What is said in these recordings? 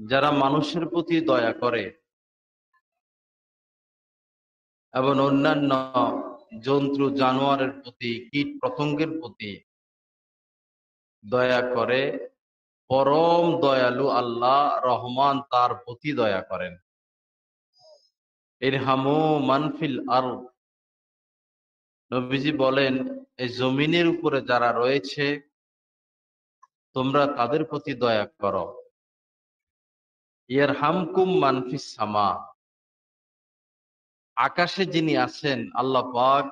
যারা মানুষের প্রতি দয়া করে এবং অন্যান্য জন্তু জানোয়ারের প্রতি, কীট পতঙ্গের প্রতি দয়া করে, পরম দয়ালু আল্লাহ রহমান তার প্রতি দয়া করেন। ইরহামু মানফিল আরদ, নবীজি বলেন এই জমিনের উপরে যারা রয়েছে তোমরা তাদের প্রতি দয়া করো। ইয়ারহামকুম মানফিস সামা, আকাশে যিনি আছেন আল্লাহ পাক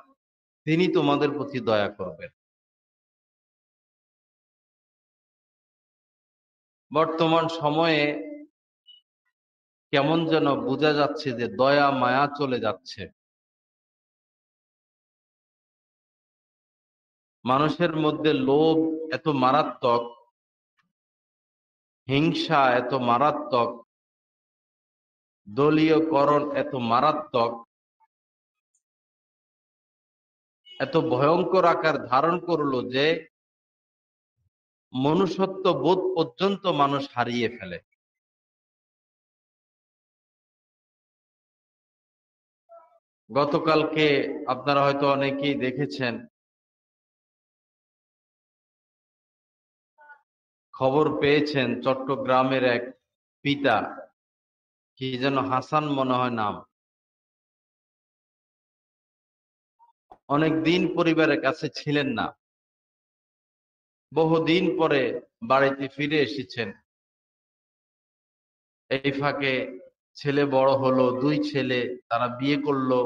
তিনি তোমাদের প্রতি দয়া করবেন। বর্তমান সময়ে কেমন যেন বোঝা যাচ্ছে যে দয়া মায়া চলে যাচ্ছে। মানুষের মধ্যে লোভ এত মারাত্মক, হিংসা এত মারাত্মক, দলীয়করণ এত মারাত্মক, এত ভয়ঙ্কর আকার ধারণ করলো যে মনুষ্যত্ব বোধ পর্যন্ত মানুষ হারিয়ে ফেলে। গতকালকে আপনারা হয়তো অনেকেই দেখেছেন, খবর পেয়েছেন, চট্টগ্রামের এক পিতা, কি যেন হাসান মনে হয় নাম, অনেক দিন পরিবারের কাছে ছিলেন না, বহুদিন পরে বাড়িতে ফিরে এসেছেন। এই ফাঁকে ছেলে বড় হলো, দুই ছেলে, তারা বিয়ে করলো,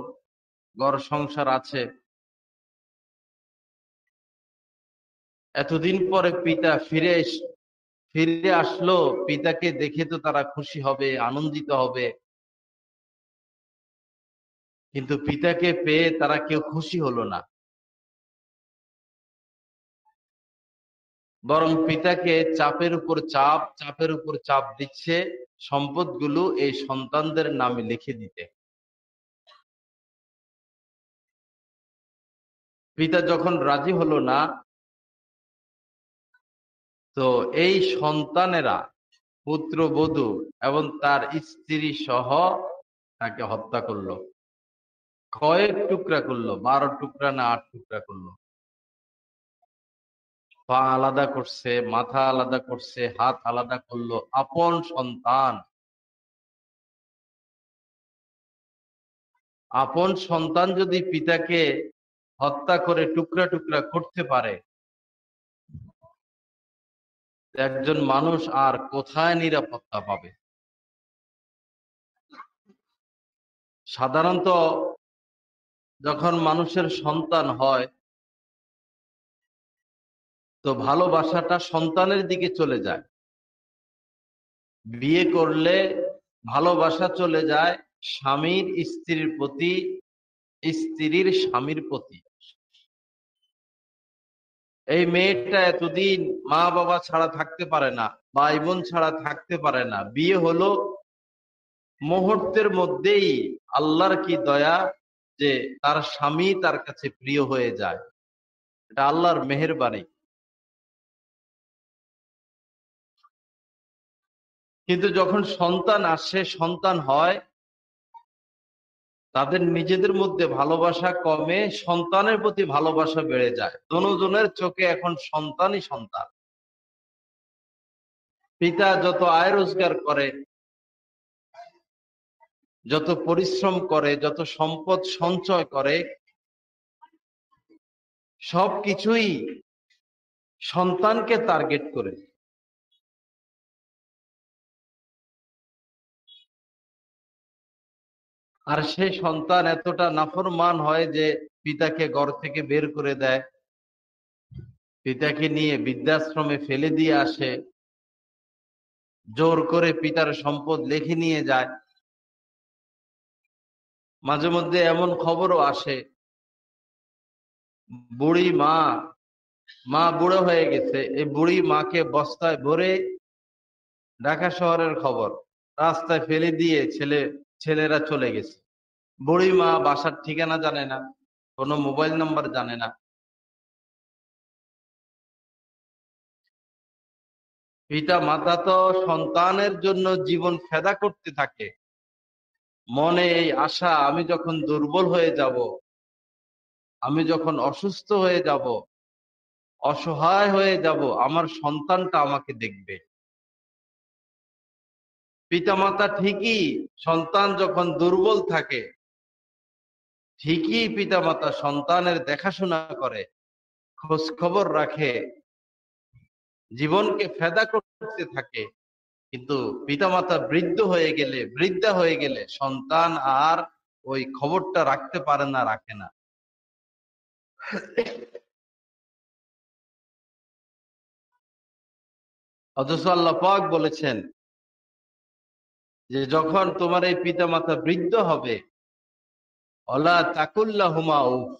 ঘর সংসার আছে। এতদিন পরে পিতা ফিরে আসলো, পিতাকে দেখে তো তারা খুশি হবে, আনন্দিত হবে, কিন্তু পিতাকে পেয়ে তারা কেউ খুশি হলো না। বরং পিতাকে চাপের উপর চাপ দিচ্ছে সম্পদগুলো এই সন্তানদের নামে লিখে দিতে। পিতা যখন রাজি হলো না, তো এই সন্তানেরা, পুত্রবধূ এবং তার স্ত্রী সহ তাকে হত্যা করলো। কয়েক টুকরা করলো, 12 টুকরা না 8 টুকরা করলো। পা আলাদা করছে, মাথা আলাদা করছে, হাত আলাদা করলো। আপন সন্তান, আপন সন্তান যদি পিতাকে হত্যা করে টুকরা টুকরা করতে পারে, একজন মানুষ আর কোথায় নিরাপত্তা পাবে? সাধারণত যখন মানুষের সন্তান হয়, তো ভালোবাসাটা সন্তানের দিকে চলে যায়। বিয়ে করলে ভালোবাসা চলে যায় স্বামীর স্ত্রীর প্রতি, স্ত্রীর স্বামীর প্রতি। এই মেয়েটা এতদিন মা বাবা ছাড়া থাকতে পারে না, ভাই বোন ছাড়া থাকতে পারে না, বিয়ে হলো, মুহূর্তের মধ্যেই আল্লাহর কি দয়া যে তার স্বামী তার কাছে প্রিয় হয়ে যায়। এটা আল্লাহর মেহেরবানি। কিন্তু যখন সন্তান আসে, সন্তান হয়, তাদের নিজেদের মধ্যে ভালোবাসা কমে, সন্তানের প্রতি ভালোবাসা বেড়ে যায়। দোনোজনের চোখে এখন সন্তানই সন্তান। পিতা যত আয় রোজগার করে, যত পরিশ্রম করে, যত সম্পদ সঞ্চয় করে, সবকিছুই সন্তানকে টার্গেট করে। আর সেই সন্তান এতটা নাফরমান হয় যে পিতাকে ঘর থেকে বের করে দেয়, পিতাকে নিয়ে বৃদ্ধাশ্রমে ফেলে দিয়ে আসে, জোর করে পিতার সম্পদ লিখে নিয়ে যায়। মাঝে মধ্যে এমন খবরও আসে, বুড়ি মা বুড়ো হয়ে গেছে, এই বুড়ি মাকে বস্তায় ভরে, ঢাকা শহরের খবর, রাস্তায় ফেলে দিয়ে ছেলেরা চলে গেছে। বুড়ি মা বাসার ঠিকানা জানে না, কোনো মোবাইল নাম্বার জানে না। পিতা মাতা তো সন্তানের জন্য জীবন ফেদা করতে থাকে। মনে এই আশা, আমি যখন দুর্বল হয়ে যাব, আমি যখন অসুস্থ হয়ে যাব, অসহায় হয়ে যাব, আমার সন্তানটা আমাকে দেখবে। পিতামাতা ঠিকই সন্তান যখন দুর্বল থাকে, ঠিকই পিতামাতা সন্তানের দেখাশোনা করে, খোঁজ খবর রাখে, জীবনকে ফেদা করতে থাকে। কিন্তু পিতামাতা বৃদ্ধা হয়ে গেলে সন্তান আর ওই খবরটা রাখতে পারে না, রাখে না। অথচ আল্লাহ পাক বলেছেন যে যখন তোমার এই পিতামাতা বৃদ্ধ হবে, অলা তাকুল্লাহুমা উফ,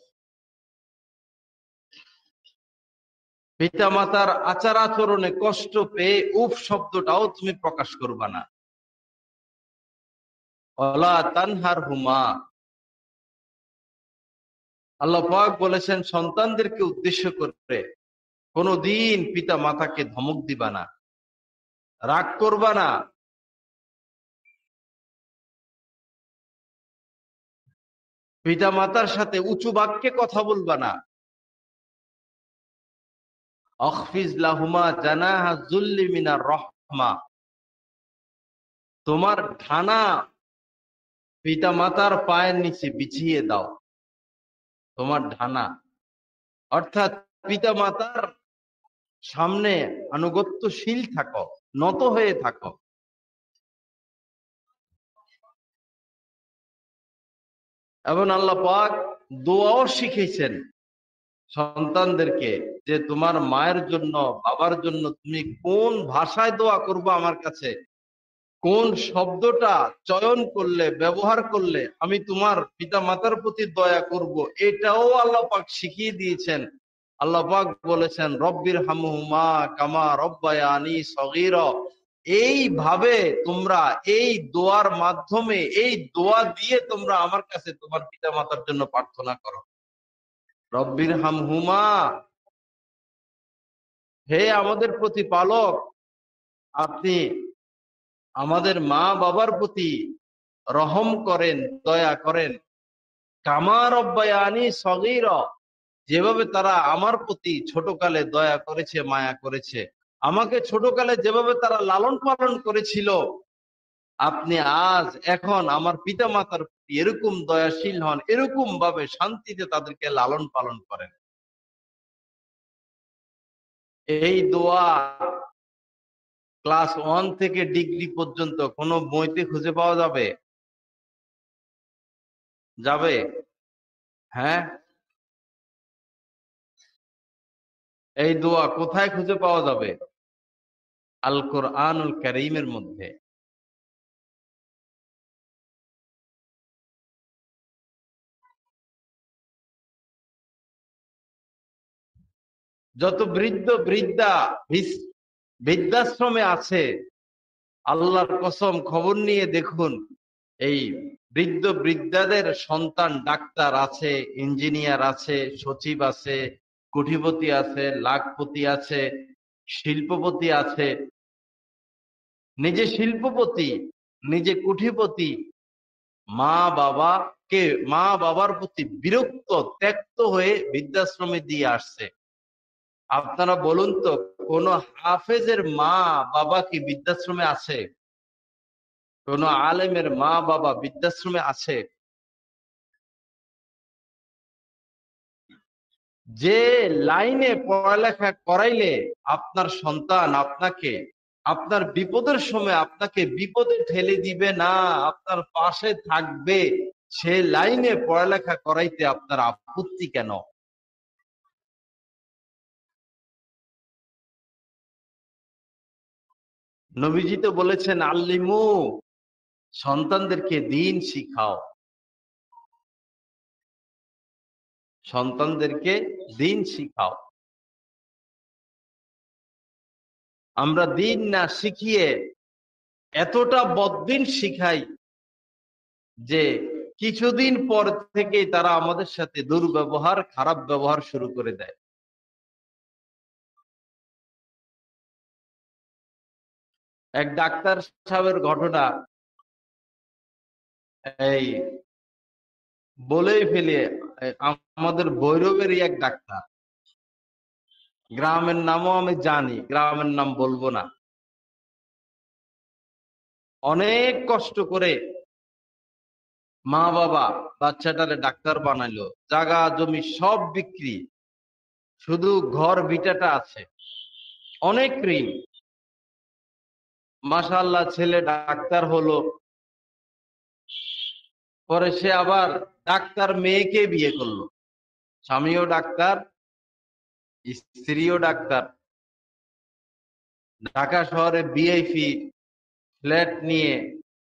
পিতামাতার আচার আচরণে কষ্ট পেয়ে উফ শব্দটাও তুমি প্রকাশ করবা না। অলা তানহার হুমা, আল্লাহ পাক বলেছেন সন্তানদেরকে উদ্দেশ্য করে কোনদিন পিতা মাতাকে ধমক দিবা না, রাগ করবা না, পিতা মাতার সাথে উঁচু বাক্যে কথা বলবা না। আখফিজ লাহুমা জানাহা যুল্লি মিনার রহমা, তোমার ঢানা পিতা মাতার পায়ের নিচে বিছিয়ে দাও, তোমার ঢানা, অর্থাৎ পিতা মাতার সামনে আনুগত্যশীল থাকো, নত হয়ে থাকো। এবং আল্লাহ পাক দোয়াও শিখেছেন সন্তানদেরকে যে তোমার মায়ের জন্য, বাবার জন্য তুমি কোন ভাষায় দোয়া করবে, আমার কাছে কোন শব্দটা চয়ন করলে, ব্যবহার করলে আমি তোমার পিতা মাতার প্রতি দয়া করব, এটাও আল্লাহ পাক শিখিয়ে দিয়েছেন। আল্লাহ পাক বলেছেন রব্বির হামহুমা কামা রব্বায়ানি সগীরা, এইভাবে তোমরা এই দোয়ার মাধ্যমে, এই দোয়া দিয়ে তোমরা আমার কাছে তোমার পিতা মাতার জন্য প্রার্থনা করো। রব্বির হামহুমা, হে আমাদের প্রতিপালক, আপনি আমাদের মা বাবার প্রতি রহম করেন, দয়া করেন। কামা রব্বায়ানি সগীরা, যেভাবে তারা আমার প্রতি ছোটকালে দয়া করেছে, মায়া করেছে, আমাকে ছোটকালে যেভাবে তারা লালন পালন করেছিল, আপনি আজ এখন আমার পিতা মাতার প্রতি এরকম দয়াশীল হন, এরকম ভাবে শান্তিতে তাদেরকে লালন পালন করেন। এই দোয়া ক্লাস 1 থেকে ডিগ্রি পর্যন্ত কোন বইতে খুঁজে পাওয়া যাবে? যাবে? হ্যাঁ, এই দোয়া কোথায় খুঁজে পাওয়া যাবে? আল কোরআনুল কারীমের মধ্যে। যত বৃদ্ধ বৃদ্ধা বৃদ্ধাশ্রমে আছে, আল্লাহর কসম খবর নিয়ে দেখুন, এই বৃদ্ধ বৃদ্ধাদের সন্তান ডাক্তার আছে, ইঞ্জিনিয়ার আছে, সচিব আছে, কোটিপতি আছে, লাখপতি আছে, শিল্পপতি আছে। নিজে শিল্পপতি, নিজে কোটিপতি, মা বাবাকে, মা বাবার প্রতি বিরক্ত, ত্যক্ত হয়ে বৃদ্ধাশ্রমে দিয়ে আসছে। আপনারা বলুন তো, কোন হাফেজের মা বাবা কি বৃদ্ধাশ্রমে আছে? কোন আলেমের মা বাবা বৃদ্ধাশ্রমে আছে? যে লাইনে পড়ালেখা করাইলে আপনার সন্তান আপনাকে আপনার বিপদের সময় আপনাকে বিপদে ঠেলে দিবে না, আপনার পাশে থাকবে, সে লাইনে পড়ালেখা করাইতে আপনার আপত্তি কেন? নবীজি তো বলেছেন আল্লিমু, সন্তানদেরকে দিন শিখাও, সন্তানদেরকে দিন শিখাও। আমরা দিন না শিখিয়ে এতটা বদ্দিন শিখাই যে কিছুদিন পর থেকেই তারা আমাদের সাথে দুর্ব্যবহার, খারাপ ব্যবহার শুরু করে দেয়। এক ডাক্তার সাহেবের ঘটনা এই বলেই ফেলি। আমাদের ভৈরবেরই এক ডাক্তার, গ্রামের নামও আমি জানি, গ্রামের নাম বলবো না। অনেক কষ্ট করে মা বাবা বাচ্চাটারে ডাক্তার বানাইলো, জায়গা জমি সব বিক্রি, শুধু ঘর ভিটাটা আছে, অনেক ঋণ। মাশাআল্লাহ ছেলে ডাক্তার হলো। পরে সে আবার ডাক্তার মেয়েকে বিয়ে করলো, স্বামীও ডাক্তার, স্ত্রীও ডাক্তার। ঢাকা শহরে ভিআইপি ফ্ল্যাট নিয়ে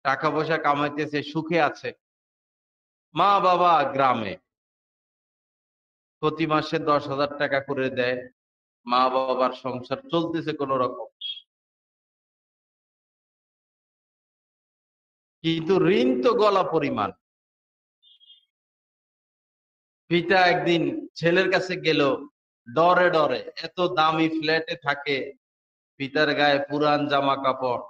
টাকা পয়সা কামাইতেছে, সুখে আছে। মা বাবা গ্রামে, প্রতি মাসে 10,000 টাকা করে দেয়, মা বাবার সংসার চলতেছে কোন রকম। কিন্তু ঋণ তো গলা পরিমাণ। পিতা একদিন ছেলের কাছে গেল, ডরে ডরে, এত দামি ফ্ল্যাটে থাকে, পিতার গায়ে পুরান জামা কাপড়,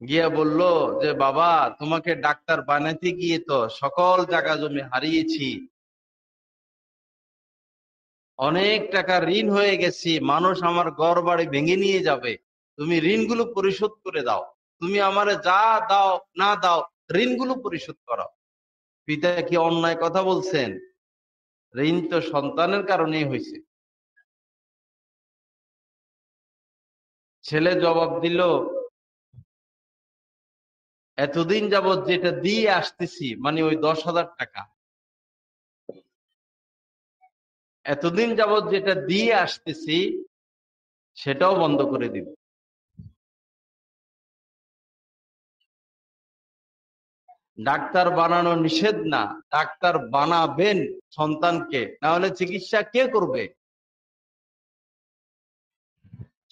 গিয়া বলল যে বাবা, তোমাকে ডাক্তার বানাইতে গিয়ে তো সকল জায়গা জমি হারিয়েছি, অনেক টাকা ঋণ হয়ে গেছি, মানুষ আমার ঘর বাড়ি ভেঙে নিয়ে যাবে, তুমি ঋণগুলো পরিশোধ করে দাও, তুমি আমারে যা দাও না দাও ঋণগুলো পরিশোধ করো। পিতা কি অন্যায় কথা বলছেন? ঋণ তো সন্তানের কারণেই হয়েছে। ছেলে জবাব দিল, এতদিন যাবৎ যেটা দিয়ে আসতেছি, মানে ওই 10,000 টাকা, এতদিন যাবৎ যেটা দিয়ে আসতেছি সেটাও বন্ধ করে দিব। ডাক্তার বানানো নিষেধ না, ডাক্তার বানাবেন সন্তানকে, না হলে চিকিৎসা কে করবে?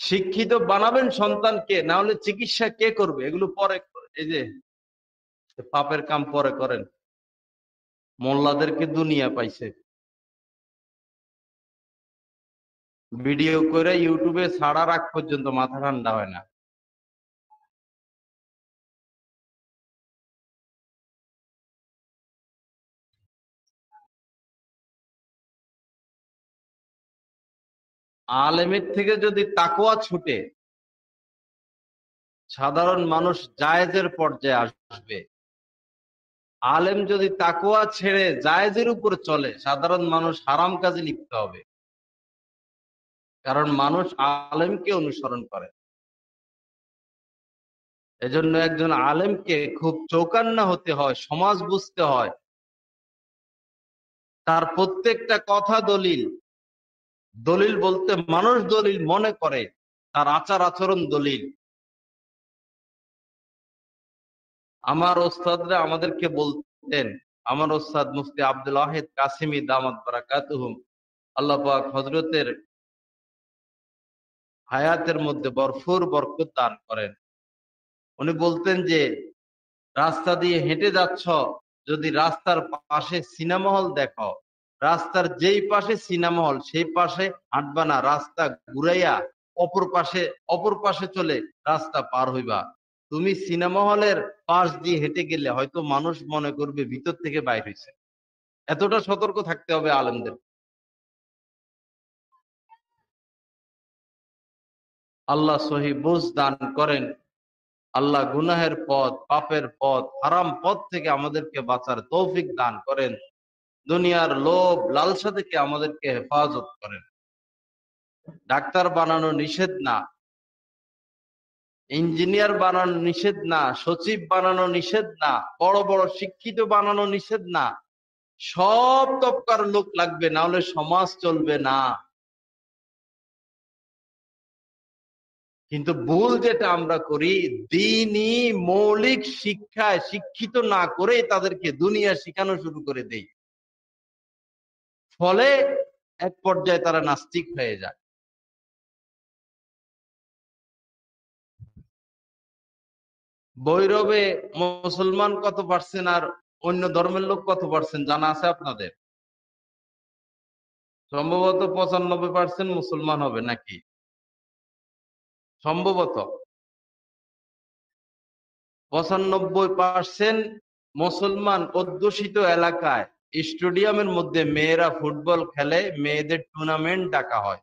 শিক্ষিত বানাবেন সন্তানকে, না হলে চিকিৎসা কে করবে? এগুলো পরে, এই যে পাপের কাম পরে করেন। মোল্লাদেরকে দুনিয়া পাইছে, ভিডিও করে ইউটিউবে ছাড়ার আগ পর্যন্ত মাথা ঠান্ডা হয় না। আলেমের থেকে যদি তাকওয়া ছুটে, সাধারণ মানুষ জায়েজের পর্যায়ে আসবে। আলেম যদি তাকওয়া ছেড়ে জায়েজের উপর চলে, সাধারণ মানুষ হারাম কাজে লিপ্ত হবে। কারণ মানুষ আলেমকে অনুসরণ করে। এজন্য একজন আলেমকে খুব চৌকান্না হতে হয়, সমাজ বুঝতে হয়, তার প্রত্যেকটা কথা দলিল। দলিল বলতে মানুষ দলিল মনে করে, তার আচার আচরণ দলিল। আমার ওস্তাদরা আমাদেরকে বলতেন, আমার ওস্তাদ মুফতি আব্দুল ওয়াহিদ কাসিমি দামাত বারাকাতুহুম, আল্লাহ পাক হযরতের হায়াতের মধ্যে ভরপুর বরকত দান করেন। উনি বলতেন যে রাস্তা দিয়ে হেঁটে যাচ্ছ, যদি রাস্তার পাশে সিনেমা হল দেখো, রাস্তার যেই পাশে সিনেমা হল সেই পাশে হাঁটবা না, রাস্তা ঘুরাইয়া অপর পাশে চলে রাস্তা পার হইবা। তুমি সিনেমা হলের পাশ দিয়ে হেঁটে গেলে হয়তো মানুষ মনে করবে ভিতর থেকে বাইর হয়েছে। এতটা সতর্ক থাকতে হবে আলেমদের। আল্লাহ সহি বুঝ দান করেন। আল্লাহ গুনাহের পথ, পাপের পথ, হারাম পথ থেকে আমাদেরকে বাঁচার তৌফিক দান করেন। দুনিয়ার লোভ লালসা থেকে আমাদেরকে হেফাজত করেন। ডাক্তার বানানো নিষেধ না, ইঞ্জিনিয়ার বানানো নিষেধ না, সচিব বানানো নিষেধ না, বড় বড় শিক্ষিত বানানো নিষেধ না। সব তবকার লোক লাগবে, না হলে সমাজ চলবে না। কিন্তু ভুল যেটা আমরা করি, দ্বীনি মৌলিক শিক্ষায় শিক্ষিত না করে তাদেরকে দুনিয়া শিখানো শুরু করে দেই। ফলে এক পর্যায়ে তারা নাস্তিক হয়ে যায়। ভৈরবে মুসলমান কত পার্সেন্ট আর অন্য ধর্মের লোক কত পার্সেন্ট জানা আছে আপনাদের? সম্ভবত 95% মুসলমান হবে নাকি? সম্ভবত 95% মুসলমান অধ্যুষিত এলাকায় স্টেডিয়ামের মধ্যে মেয়েরা ফুটবল খেলে, মেয়েদের টুর্নামেন্ট ডাকা হয়।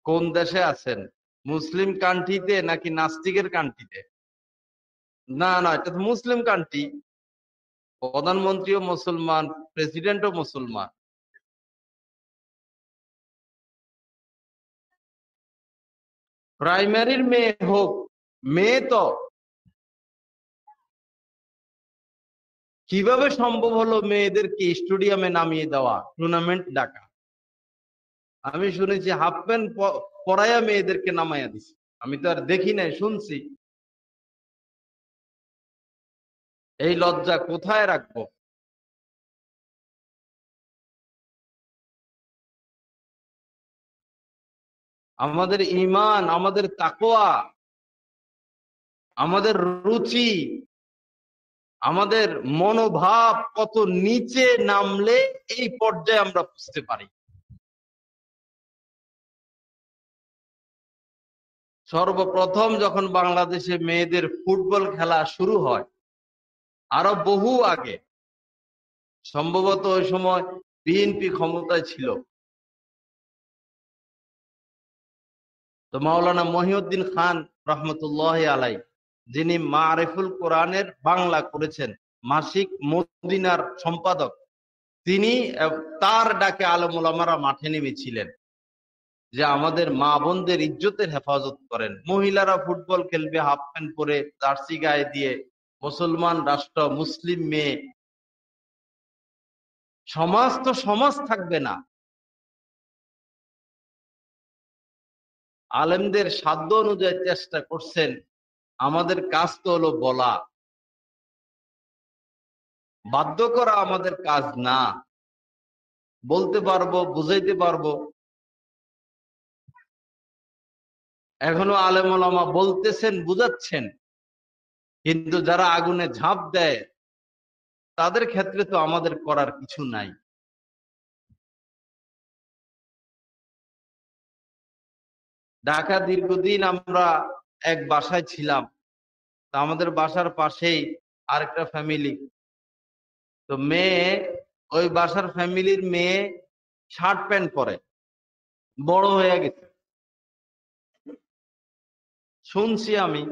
কোন দেশে আছেন? মুসলিম কান্ট্রিতে নাকি নাস্তিকের কান্ট্রিতে? না না, এটা তো মুসলিম কান্ট্রি। প্রধানমন্ত্রীও মুসলমান, প্রেসিডেন্টও মুসলমান। প্রাইমারির মেয়ে হোক, মেয়ে তো কিভাবে সম্ভব হলো মেয়েদেরকে স্টেডিয়ামে নামিয়ে দেওয়া, টুর্নামেন্ট ডাকা? আমি শুনেছি হাফ প্যান্ট পরাইয়া মেয়েদেরকে নামাইয়া দিছে। আমি তো আর দেখি নাই, শুনছি। এই লজ্জা কোথায় রাখবো? আমাদের ঈমান, আমাদের তাকওয়া, আমাদের রুচি, আমাদের মনোভাব কত নিচে নামলে এই পর্যায়ে আমরা বুঝতে পারি। সর্বপ্রথম যখন বাংলাদেশে মেয়েদের ফুটবল খেলা শুরু হয়, আরো বহু আগে, সম্ভবত ওই সময় বিএনপি ক্ষমতায় ছিল, তো মাওলানা মহিউদ্দিন খান রহমতুল্লাহ আলাই, যিনি মারিফুল কোরআনের বাংলা করেছেন, মাসিক মদিনার সম্পাদক, তিনি তার ডাকে আলেম ওলামারা মাঠে নেমেছিলেন যে আমাদের মা বোনদের ইজ্জতের হেফাজত করেন। মহিলারা ফুটবল খেলবে হাফ প্যান্ট পরে, জার্সি গায়ে দিয়ে, মুসলমান রাষ্ট্র, মুসলিম মেয়ে, সমাজ তো সমাজ থাকবে না। আলেমদের সাধ্য অনুযায়ী চেষ্টা করছেন, আমাদের কাজ তো হলো বলা, বাধ্য করা আমাদের কাজ না। বলতে পারবো, বুঝাইতে পারবো। এখনো আলেম ওলামা বলতেছেন, বুঝাচ্ছেন, কিন্তু যারা আগুনে ঝাঁপ দেয় তাদের ক্ষেত্রে তো আমাদের করার কিছু নাই। ঢাকা দীর্ঘদিন আমরা এক বাসায় ছিলাম, তা আমাদের বাসার পাশেই আরেকটা ফ্যামিলি। তো মেয়ে, ওই বাসার ফ্যামিলির মেয়ে শার্ট প্যান্ট পরে, বড় হয়ে গেছে। শুনছি আমি,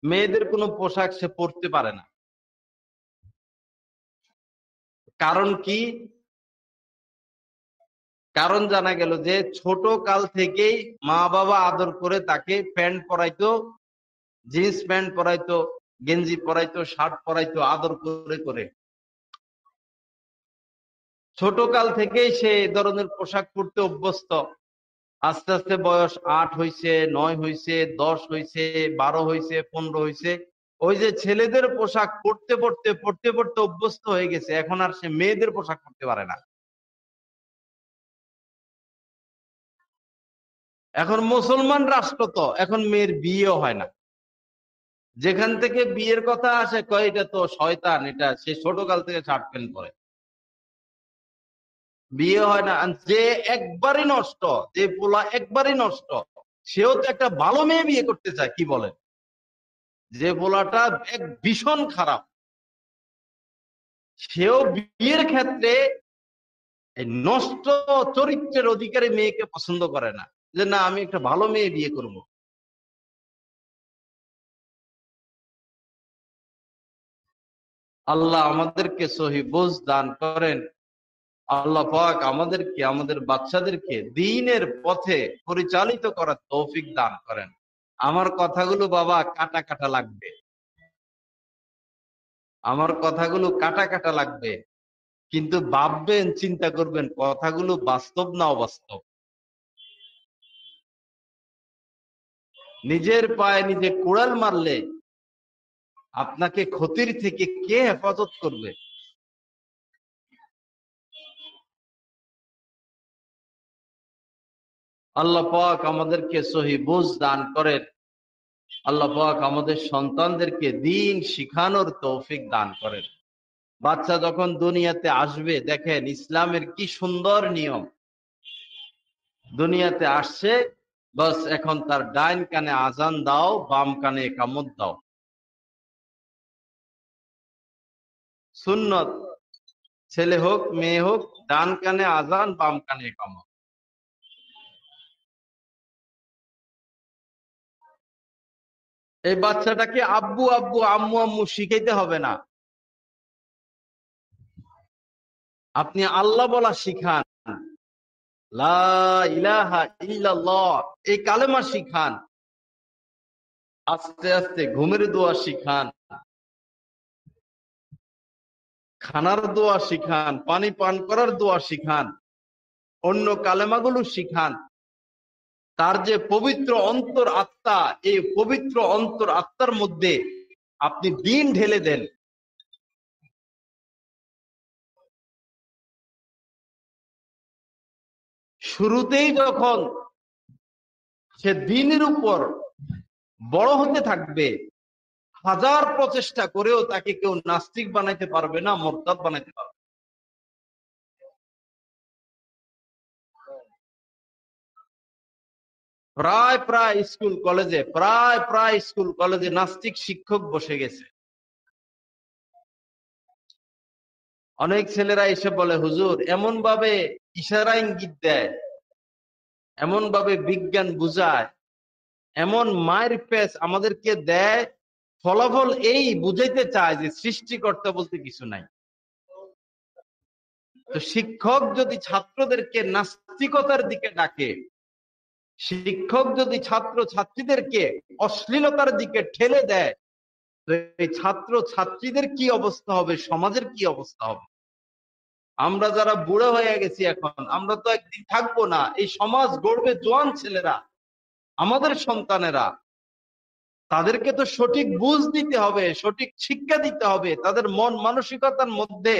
মেয়েদের কোনো পোশাক সে পরতে পারে না। কারণ কি? কারণ জানা গেল যে ছোট কাল থেকেই মা বাবা আদর করে তাকে প্যান্ট পরাইতো, জিন্স প্যান্ট পরাইতো, গেঞ্জি পরাইতো, শার্ট পরাইতো, আদর করে করে। ছোট কাল থেকেই সে এ ধরনের পোশাক পরতে অভ্যস্ত। আস্তে আস্তে বয়স 8 হয়েছে, 9 হয়েছে, 10 হয়েছে, 12 হয়েছে, 15 হয়েছে, ওই যে ছেলেদের পোশাক পরতে পরতে পরতে পরতে অভ্যস্ত হয়ে গেছে, এখন আর সে মেয়েদের পোশাক পরতে পারে না। এখন মুসলমান রাষ্ট্র, তো এখন মেয়ের বিয়েও হয় না। যেখান থেকে বিয়ের কথা আসে কয় এটা তো শয়তান, এটা সে ছোটকাল থেকে শার্ট প্যান্ট পরে, বিয়ে হয় না। আর যে একবারই নষ্ট, যে পোলা একবারই নষ্ট, সেও তো একটা ভালো মেয়ে বিয়ে করতে চায়, কি বলেন? যে পোলাটা এক ভীষণ খারাপ, সেও বিয়ের ক্ষেত্রে এই নষ্ট চরিত্রের অধিকারী মেয়েকে পছন্দ করে না, যে না আমি একটা ভালো মেয়ে বিয়ে করব। আল্লাহ আমাদেরকে সহি বুঝ দান করেন। আল্লাহ পাক আমাদেরকে, আমাদের বাচ্চাদেরকে দ্বীনের পথে পরিচালিত করার তৌফিক দান করেন। আমার কথাগুলো বাবা কাটা কাটা লাগবে, আমার কথাগুলো কাটা কাটা লাগবে, কিন্তু ভাববেন, চিন্তা করবেন কথাগুলো বাস্তব না অবাস্তব। নিজের পায়ে নিজে কুড়াল মারলে আপনাকে ক্ষতির থেকে কে হেফাজত করবে? আল্লাহ পাক আমাদেরকে সহি বুঝ দান করেন। আল্লাহ পাক আমাদের সন্তানদেরকে দ্বীন শিখানোর তৌফিক দান করেন। বাচ্চা যখন দুনিয়াতে আসবে, দেখেন ইসলামের কি সুন্দর নিয়ম। দুনিয়াতে আসছে, বাস এখন তার ডাইন কানে আজান দাও, বাম কানে একামত দাও। সুন্নত, ছেলে হোক মেয়ে হোক, ডান কানে আজান, বাম কানে একামত। এই বাচ্চাটাকে আব্বু আব্বু আম্মু আম্মু শিখাইতে হবে না, আপনি আল্লাহ বলা শিখান, লা ইলাহা ইল্লাল্লাহ এই কালেমা শিখান, আস্তে আস্তে ঘুমের দোয়া শিখান, খানার দোয়া শিখান, পানি পান করার দোয়া শিখান, অন্য কালেমাগুলো শিখান। তার যে পবিত্র অন্তর আত্মা, এই পবিত্র অন্তর আত্মার মধ্যে আপনি দিন ঢেলে দেন। শুরুতেই যখন সে দিনের উপর বড় হতে থাকবে, হাজার প্রচেষ্টা করেও তাকে কেউ নাস্তিক বানাইতে পারবে না, মোরতাদ বানাইতে পারবে। প্রায় স্কুল কলেজে নাস্তিক শিক্ষক বসে গেছে। অনেক ছেলেরা এসে বলে, হুজুর এমন ভাবে ইশারা ইঙ্গিত দেয়, এমন ভাবে বিজ্ঞান বুঝায়, এমন মায়ের পেস আমাদেরকে দেয়, ফলাফল এই বুঝাইতে চায় যে সৃষ্টিকর্তা বলতে কিছু নাই। তো শিক্ষক যদি ছাত্রদেরকে নাস্তিকতার দিকে ডাকে, শিক্ষক যদি ছাত্র ছাত্রীদেরকে অশ্লীলতার দিকে ঠেলে দেয়, তো এই ছাত্র ছাত্রীদের কি অবস্থা হবে, সমাজের কি অবস্থা হবে? আমরা যারা বুড়ো হয়ে গেছি এখন, আমরা তো একদিন থাকবো না। এই সমাজ গড়বে জোয়ান ছেলেরা, আমাদের সন্তানেরা। তাদেরকে তো সঠিক বুঝ দিতে হবে, সঠিক শিক্ষা দিতে হবে, তাদের মন মানসিকতার মধ্যে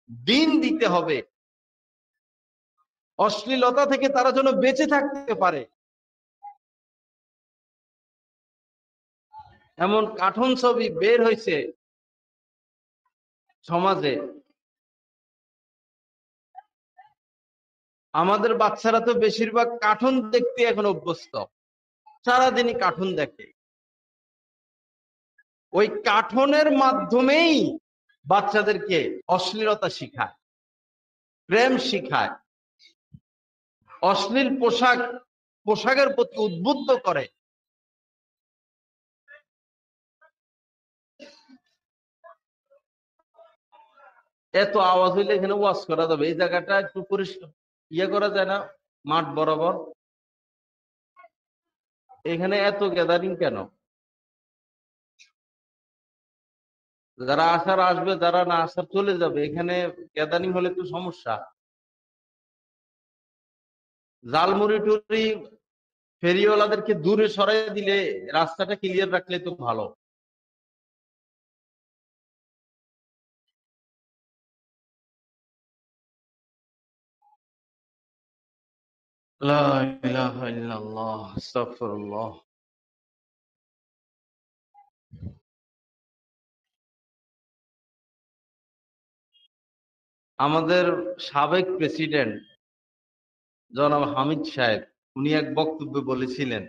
দিন দিতে হবে, অশ্লীলতা থেকে তারা যেন বেঁচে থাকতে পারে। এমন কার্টুন ছবি বের হয়েছে সমাজে, আমাদের বাচ্চারা তো বেশিরভাগ কার্টুন দেখতে এখন অভ্যস্ত, সারাদিনই কার্টুন দেখে। ওই কার্টুনের মাধ্যমেই বাচ্চাদেরকে অশ্লীলতা শিখায়, প্রেম শিখায়, অশ্লীল পোশাকের প্রতি উদ্বুদ্ধ করে। এত আওয়াজ হইলে এখানে ওয়াজ করা যাবে? এই জায়গাটা একটু পরিষ্কার করা যায় না? মাঠ বরাবর এখানে এত গ্যাদারিং কেন? যারা আসার আসবে, যারা না আসার চলে যাবে। এখানে গ্যাদারিং হলে তো সমস্যা। জালমুড়ি টুরি ফেরিওয়ালাদেরকে দূরে সরাই দিলে, রাস্তাটা ক্লিয়ার রাখলে তো ভালো। লা ইলাহা ইল্লাল্লাহ, আস্তাগফিরুল্লাহ। আমাদের সাবেক প্রেসিডেন্ট জনাব হামিদ সাহেব, উনি এক বক্তব্যে বলেছিলেন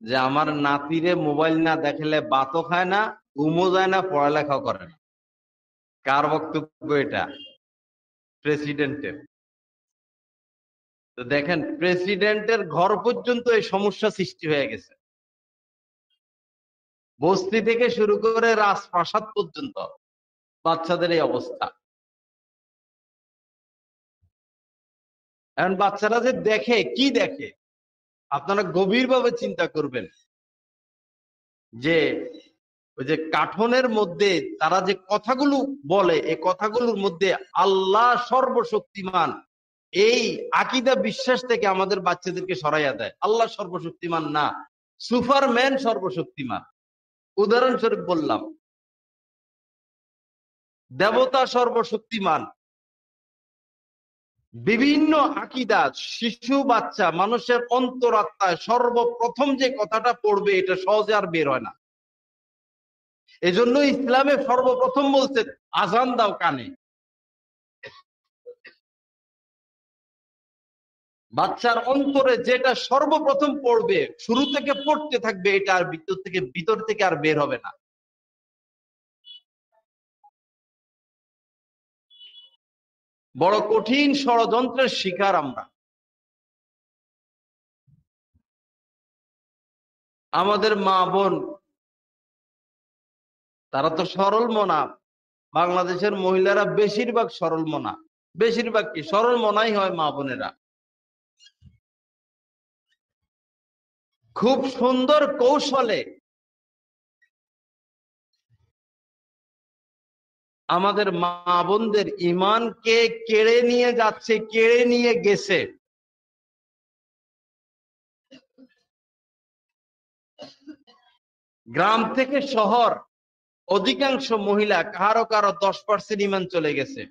যে আমার নাতিরে মোবাইল না দেখালে ভাতও খায় না, ঘুমও যায় না, পড়ালেখাও করে না। কার বক্তব্য এটা? প্রেসিডেন্টের। তো দেখেন, প্রেসিডেন্টের ঘর পর্যন্ত এই সমস্যা সৃষ্টি হয়ে গেছে, বস্তি থেকে শুরু করে রাজপ্রাসাদ পর্যন্ত বাচ্চাদের এই অবস্থা। এখন বাচ্চারা যে দেখে, কি দেখে আপনারা গভীরভাবে চিন্তা করবেন। যে ওই যে কাঠনের মধ্যে তারা যে কথাগুলো বলে, এই কথাগুলোর মধ্যে আল্লাহ সর্বশক্তিমান এই আকীদা বিশ্বাস থেকে আমাদের বাচ্চাদেরকে সরাইয়া দেয়। আল্লাহ সর্বশক্তিমান না, সুপারম্যান সর্বশক্তিমান। উদাহরণস্বরূপ বললাম, দেবতা সর্বশক্তিমান। বিভিন্ন আকীদা, শিশু বাচ্চা মানুষের অন্তরাত্মায় সর্বপ্রথম যে কথাটা পড়বে, এটা সহজে আর বের হয় না। এজন্য ইসলামে সর্বপ্রথম বলছে আজান দাও কানে। বাচ্চার অন্তরে যেটা সর্বপ্রথম পড়বে, শুরু থেকে পড়তে থাকবে, এটা আর ভিতর থেকে আর বের হবে না। বড় কঠিন ষড়যন্ত্রের শিকার আমরা। আমাদের মা বোন তারা তো সরল মনা। বাংলাদেশের মহিলারা বেশিরভাগ সরল মনা। বেশিরভাগ কি সরল মনাই হয় মা বোনেরা। খুব সুন্দর কৌশলে আমাদের মা বোনদের ইমানকে কেড়ে নিয়ে যাচ্ছে, কেড়ে নিয়ে গেছে। গ্রাম থেকে শহর অধিকাংশ মহিলা, কারো কারো 10% ইমান চলে গেছে,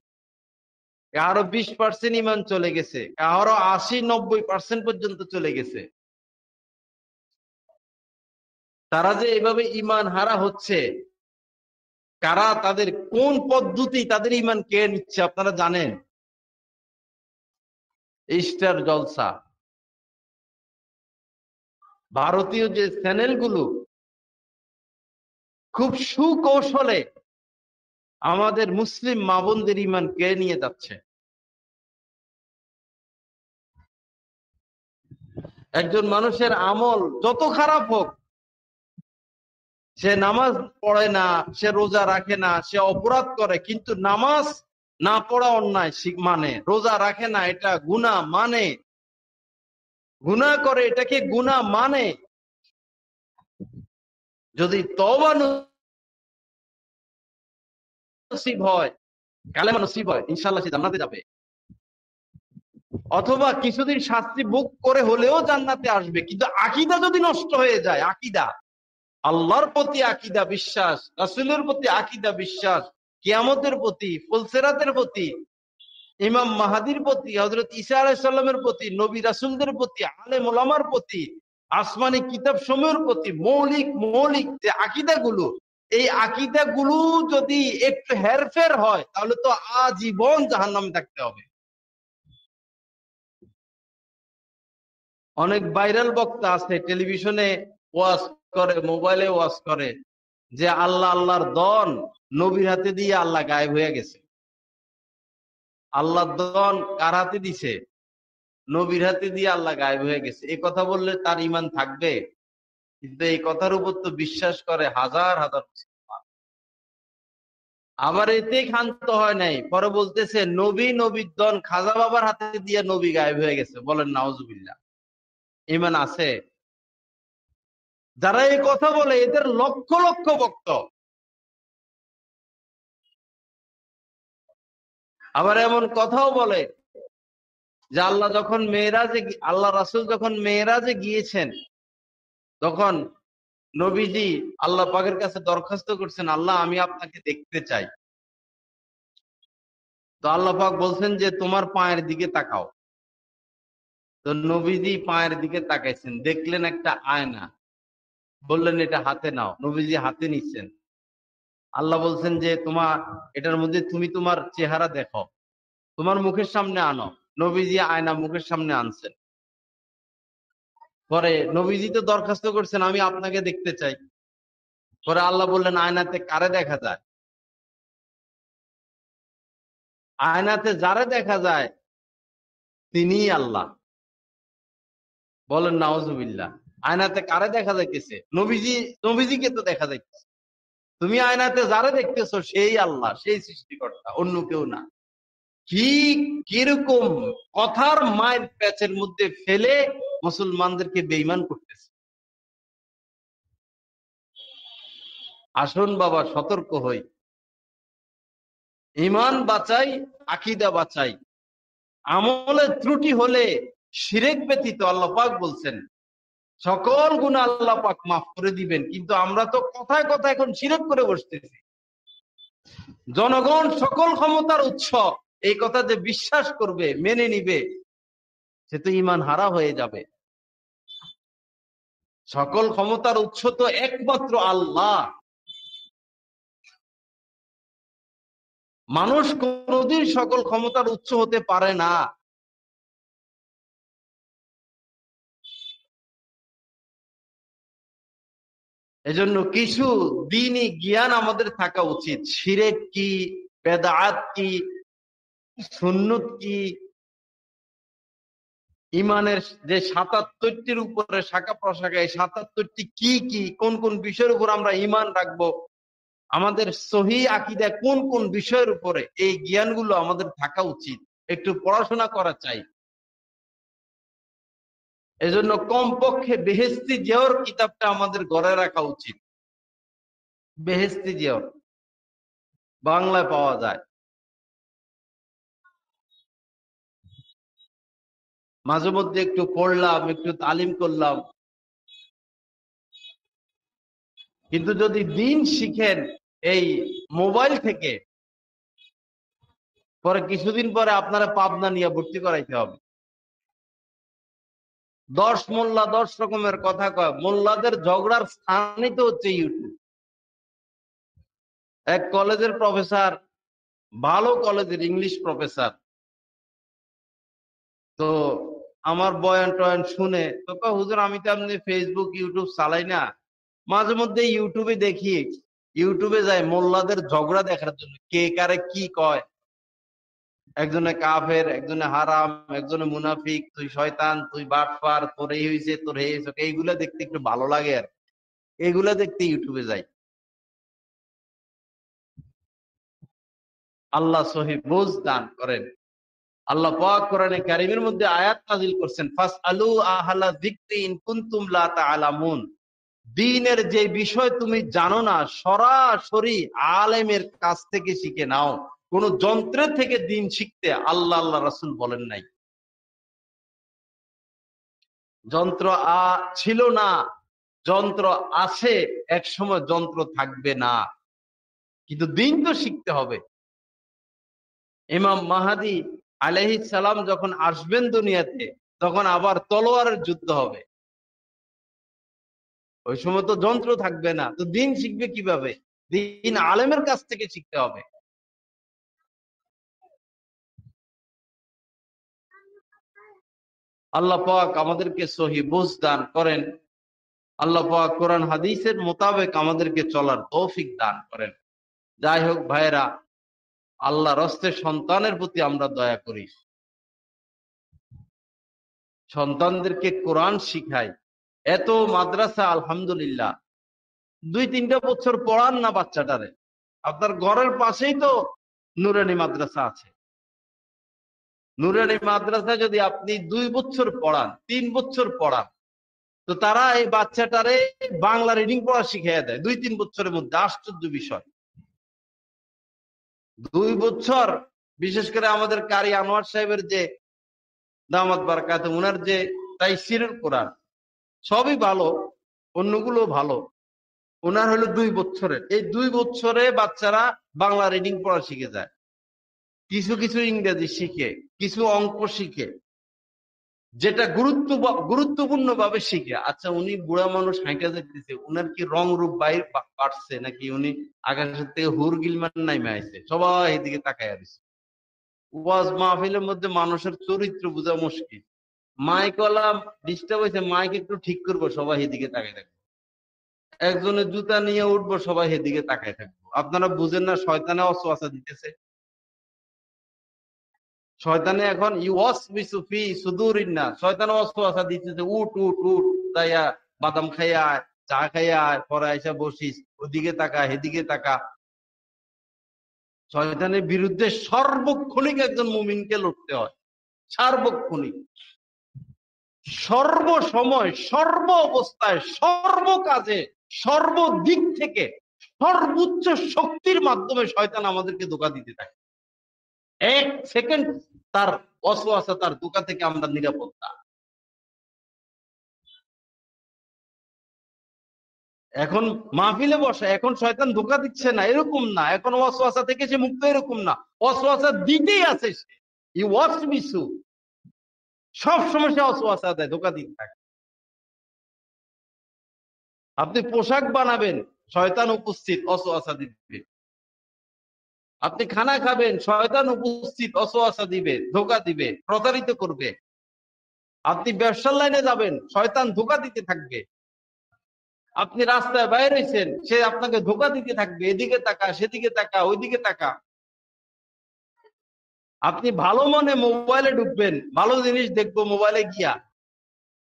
কারো 20% ইমান চলে গেছে, কারো 80-90% পর্যন্ত চলে গেছে। তারা যে এভাবে ইমান হারা হচ্ছে, কারা, তাদের কোন পদ্ধতি তাদের ইমান কেড়ে নিচ্ছে আপনারা জানেন? স্টার জলসা, ভারতীয় যে চ্যানেলগুলো খুব সুকৌশলে আমাদের মুসলিম মা বোনদের ইমান কেড়ে নিয়ে যাচ্ছে। একজন মানুষের আমল যত খারাপ হোক, সে নামাজ পড়ে না, সে রোজা রাখে না, সে অপরাধ করে, কিন্তু নামাজ না পড়া অন্যায় মানে, রোজা রাখে না এটা গুনাহ মানে, গুনাহ করে এটাকে গুনাহ মানে, যদি তওবা নসিব হয়, কালেমা নসিব হয়, ইনশাআল্লাহ সে জান্নাতে যাবে। অথবা কিছুদিন শাস্তি ভোগ করে হলেও জান্নাতে আসবে। কিন্তু আকীদা যদি নষ্ট হয়ে যায়, আকীদা, আল্লাহর প্রতি আকীদা বিশ্বাস, রাসূলের প্রতি আকীদা বিশ্বাস, কিয়ামতের প্রতি, ফুলসিরাতের প্রতি, ইমাম মাহাদির প্রতি, হযরত ঈসা আলাইহিস সালামের প্রতি, নবী রাসূলদের প্রতি, আলেম ওলামার প্রতি, আসমানি কিতাব সমূহের প্রতি মৌলিক যে আকীদাগুলো, এই আকীদাগুলো যদি একটু হেরফের হয়, তাহলে তো আজীবন জাহান্নামে থাকতে হবে। অনেক ভাইরাল বক্তা আছে, টেলিভিশনে ওয়াজ করে, মোবাইলে ওয়াজ করে, যে আল্লাহর দন নবীর হাতে দিয়ে আল্লাহ গায়েব হয়ে গেছে। আল্লাহর দন কার হাতে দিছে? নবীর হাতে দিয়ে আল্লাহ গায়েব হয়ে গেছে। এই কথা বললে তার ইমান থাকবে? কিন্তু এই কথার উপর তো বিশ্বাস করে হাজার হাজার মুসলমান। আবার এতে ক্ষান্ত হয় নাই, পরে বলতেছে নবীর দন খাজা বাবার হাতে দিয়ে নবী গায়েব হয়ে গেছে। বলেন নাউজুবিল্লাহ। ইমান আছে? যারা এই কথা বলে এদের লক্ষ লক্ষ ভক্ত। আবার এমন কথাও বলে যে আল্লাহ রাসূল যখন মেয়েরাজে গিয়েছেন, তখন নবীজি আল্লাহ পাকের কাছে দরখাস্ত করছেন, আল্লাহ আমি আপনাকে দেখতে চাই। তো আল্লাহ পাক বলছেন যে তোমার পায়ের দিকে তাকাও। তো নবীজি পায়ের দিকে তাকাইছেন, দেখলেন একটা আয়না, বললেন এটা হাতে নাও। নবীজি হাতে নিচ্ছেন। আল্লাহ বলছেন যে এটার মধ্যে তুমি তোমার চেহারা দেখো, তোমার মুখের সামনে আনো। নবীজি আয়না মুখের সামনে আনছেন। পরে নবীজি তো দরখাস্ত করছেন আমি আপনাকে দেখতে চাই। পরে আল্লাহ বললেন আয়নাতে কারে দেখা যায়? আয়নাতে যারে দেখা যায় তিনিই আল্লাহ। বলেন নাউজুবিল্লাহ। আয়নাতে কারে দেখা যাইতেছে? নবীজিকে তো দেখা যাইতেছে। তুমি আয়নাতে যারে দেখতেছো সেই আল্লাহ, সেই সৃষ্টিকর্তা, অন্য কেউ না। কি কিরকম কথার মায়ের প্যাচের মধ্যে ফেলে মুসলমানদেরকে বেঈমান করতেছে। আসুন বাবা, সতর্ক হই, ঈমান বাঁচাই, আকীদা বাঁচাই। আমলে ত্রুটি হলে শিরক ব্যতীত আল্লাহ পাক বলছেন সকল গুনাহ আল্লাহ পাক মাফ করে দিবেন। কিন্তু আমরা তো কথায় কথায় এখন শিরক করে বসতেছি। জনগণ সকল ক্ষমতার উৎস, এই কথা যে বিশ্বাস করবে, মেনে নিবে, সে তো ঈমান হারা হয়ে যাবে। সকল ক্ষমতার উৎস তো একমাত্র আল্লাহ। মানুষ কোনদিন সকল ক্ষমতার উৎস হতে পারে না। এজন্য কিছু দ্বীনি জ্ঞান আমাদের থাকা উচিত। শিরক কি, বেদাত কি, সুন্নত কি, ইমানের যে ৭৭টির উপরে শাখা প্রশাখা, এই ৭৭টি কি কি, কোন কোন বিষয়ের উপর আমরা ইমান রাখবো, আমাদের সহি আকীদা কোন কোন বিষয়ের উপরে, এই জ্ঞানগুলো আমাদের থাকা উচিত। একটু পড়াশোনা করা চাই। এজন্য কমপক্ষে বেহেশতি জিয়ার কিতাবটা আমাদের ঘরে রাখা উচিত। বেহেশতি জিয়ার বাংলায় পাওয়া যায়। মাঝে মধ্যে একটু পড়লাম, একটু তালিম করলাম। কিন্তু যদি দিন শিখেন এই মোবাইল থেকে, পরে কিছুদিন পরে আপনারা পাবনা নিয়ে ভর্তি করাইতে হবে। 10 মোল্লা 10 রকমের কথা কয়। মোল্লাদের ঝগড়ার স্থানই তো হচ্ছে ইউটিউব। এক কলেজের প্রফেসর, ভালো কলেজের ইংলিশ প্রফেসর, তো আমার বয়ান টয়ান শুনে তো কয়, হুজুর আমি তো আপনি ফেসবুক ইউটিউব চালাই না, মাঝে মধ্যে ইউটিউবে দেখি, ইউটিউবে যায় মোল্লাদের ঝগড়া দেখার জন্য, কে কারে কি কয়। একজনে কাফের, একজনে হারাম, একজনে মুনাফিক, তুই শয়তান, তুই বাটপার, তোর এই হয়েছে, তোর এই হয়েছে, এইগুলা দেখতে একটু ভালো লাগে আর এইগুলা দেখতে ইউটিউবে যাই। আল্লাহ সহি বুঝ দান করেন। আল্লাহ পাক কোরআনে কারীমের মধ্যে আয়াত নাযিল করছেন, ফাসআলু আহলা যিকরি ইন কুনতুম লা তা'লামুন। দ্বীনের যে বিষয় তুমি জানো না, সরাসরি আলেমের কাছ থেকে শিখে নাও। কোন যন্ত্রের থেকে দ্বীন শিখতে আল্লাহ রাসূল বলেন নাই। যন্ত্র ছিল না, যন্ত্র আছে, এক সময় যন্ত্র থাকবে না, কিন্তু দ্বীন তো শিখতে হবে। ইমাম মাহদী আলাইহিস সালাম যখন আসবেন দুনিয়াতে, তখন আবার তলোয়ারের যুদ্ধ হবে। ওই সময় তো যন্ত্র থাকবে না, তো দ্বীন শিখবে কিভাবে? দ্বীন আলেমের কাছ থেকে শিখতে হবে। আল্লাহ পাক আমাদেরকে সহি বুঝ দান করেন। আল্লাহ পাক কোরআন হাদিসের মোতাবেক আমাদেরকে চলার তৌফিক দান করেন। যাই হোক ভাইরা, আল্লাহর হস্তে সন্তানের প্রতি আমরা দয়া করি, সন্তানদেরকে কোরআন শিখাই। এত মাদ্রাসা আলহামদুলিল্লাহ, 2-3টা বছর পড়ান না বাচ্চাটারে। আপনার ঘরের পাশেই তো নুরানি মাদ্রাসা আছে। নুরানি মাদ্রাসা যদি আপনি 2 বছর পড়ান, 3 বছর পড়ান, তো তারা এই বাচ্চাটারে বাংলা রিডিং পড়া শিখিয়ে দেয় 2-3 বছরের মধ্যে। আশ্চর্য বিষয়। 2 বছর, বিশেষ করে আমাদের কারি আনোয়ার সাহেবের যে দামাত বারাকাত, উনার যে তাইসিরুল কোরআন, সবই ভালো, অন্যগুলো ভালো, ওনার হলো 2 বছরের। এই 2 বছরে বাচ্চারা বাংলা রিডিং পড়া শিখে যায়, কিছু কিছু ইংরেজি শিখে, কিছু অঙ্ক শিখে, যেটা গুরুত্বপূর্ণ ভাবে শিখে। আচ্ছা, উনি বুড়া মানুষ, হাঁটা যেতেছে, উনার কি রং রূপ বাইর পারছে নাকি উনি আকাশের থেকে হুর গিলমান নাইমে আইছে? সবাই এদিকে তাকায় আছে। ওয়াজ মাহফিলের মধ্যে মানুষের চরিত্র বোঝা মুশকিল। মাইকওয়ালা ডিস্টার্ব হয়েছে, মাইক একটু ঠিক করবো, সবাই এদিকে তাকায় থাকবো। একজনের জুতা নিয়ে উঠবো, সবাই এদিকে তাকায় থাকবো। আপনারা বুঝেন না শয়তানে ওয়াসওয়াসা দিতেছে? শয়তানে এখন ইউওয়াসবিসু ফি সুদুরিন নাস, শয়তান ওয়াসওয়াসা দিতেছে, উঠ উঠ উঠ, তাইয়া বাদাম খাইয়া আয়, চা খাইয়া আয়, পরে আইসা বসিস, ওদিকে তাকা, এদিকে তাকা। শয়তানের বিরুদ্ধে সর্বক্ষণিক একজন মুমিনকে লড়তে হয়, সার্বক্ষণিক, সর্বসময়, সর্ব অবস্থায়, সর্বকাজে, সর্বদিক থেকে সর্বোচ্চ শক্তির মাধ্যমে শয়তান আমাদেরকে ধোঁকা দিতে থাকে। 1 সেকেন্ড তার ওয়াসওয়াসা, তার ধোঁকা থেকে আমরা নিরাপত্তা। এখন মাহফিলে বসে, এখন শয়তান ধোঁকা দিচ্ছে না এরকম না, এখন ওয়াসওয়াসা থেকে সে মুক্ত এরকম না, ওয়াসওয়াসা দিতেই আছে সে। ইউওয়াসবিসু, সব সময় সে ওয়াসওয়াসা দেয়, ধোঁকা দিতে থাকে। আপনি পোশাক বানাবেন, শয়তান উপস্থিত, ওয়াসওয়াসা দিবে। আপনি খানা খাবেন, শয়তান উপস্থিত, ওয়াসওয়াসা দিবে, ধোঁকা দিবে, প্রতারিত করবে। আপনি ব্যবসার লাইনে যাবেন, শয়তান ধোঁকা দিতে থাকবে। আপনি রাস্তায় বাইরে হয়েছেন, সে আপনাকে ধোকা দিতে থাকবে, এদিকে তাকা, সেদিকে তাকা, ওইদিকে তাকা। আপনি ভালো মনে মোবাইলে ঢুকবেন, ভালো জিনিস দেখবো মোবাইলে গিয়া,